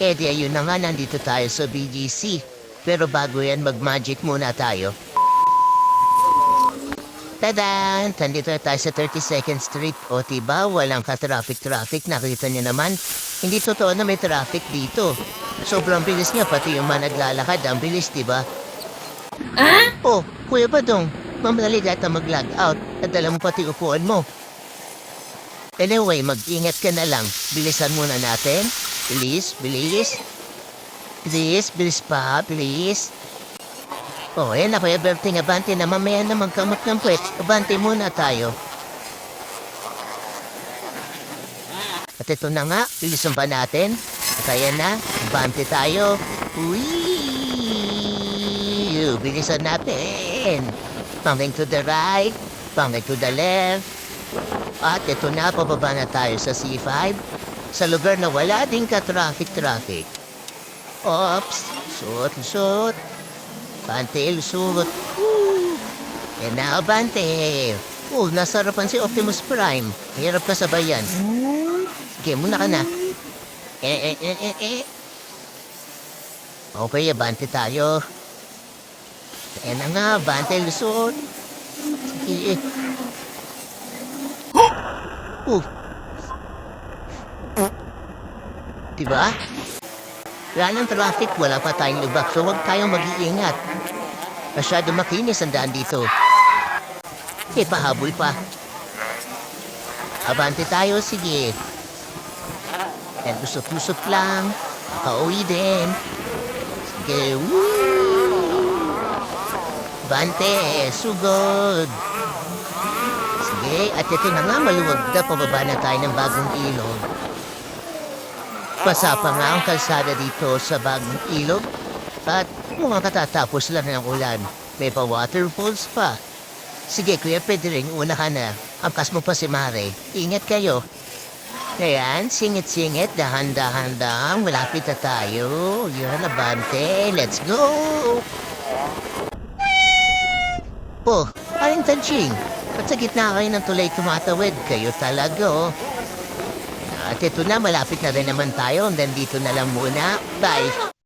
Di ayun na nga, nandito tayo sa BGC. Pero bago yan, mag-magic muna tayo. Tadaan! Nandito tayo sa 32nd Street. O diba, walang ka-traffic-traffic. Nakita niyo naman, hindi totoo na may traffic dito. Sobrang bilis niya, pati yung mga naglalakad, ang bilis, diba? Oh, Kuya Badong, mamadali data mag-log out at dala mo pati upuan mo. Anyway, mag-ingat ka na lang. Bilisan muna natin. Bilis, bilis. Bilis, bilis pa, bilis. Oh, yan na Kuya Berting, abante na mamaya na magkamot ng puwet. Abante muna tayo. At ito na nga, bilisan pa natin. At ayan na, abante tayo. Uy! Bilisan natin. Pangling to the right, pangling to the left. At ito na, pababa na tayo sa C5. Sa lugar na wala din ka-traffic-traffic. Oops, lusot. Bante, lusot. Yan na, bante. Nasarapan si Optimus Prime. Hirap ka sabayan. Sige, muna ka na. Okay, abante tayo. Yan na nga, bante, lusot. Sige. Diba? Wala ng traffic, wala pa tayong lubak, so huwag tayong mag-iingat. Masyado makinis ang daan dito. Pahabol pa. Abante tayo, sige. Yan, lusot-lusot lang. Pauwi din. Sige, woo! Bante, sugod. Sige, at ito na nga, maluwag na, pababa na tayo ng bagong ilog. Basa pa nga ang kalsada dito sa bagong ilog. At mga katatapos lang ng ulan. May pa-waterfalls pa. Sige, Kuya Pedring, una ka na. Angkas mo pa si Mare. Ingat kayo. Ayan, singit-singit, dahan-dahan, malapit na tayo. Yan, abante. Let's go! Oh, aling Tanching. At sa gitna kayo ng tulay tumatawid, kayo talaga, oh. At ito na, malapit na rin naman tayo. Hanggang dito na lang muna. Bye!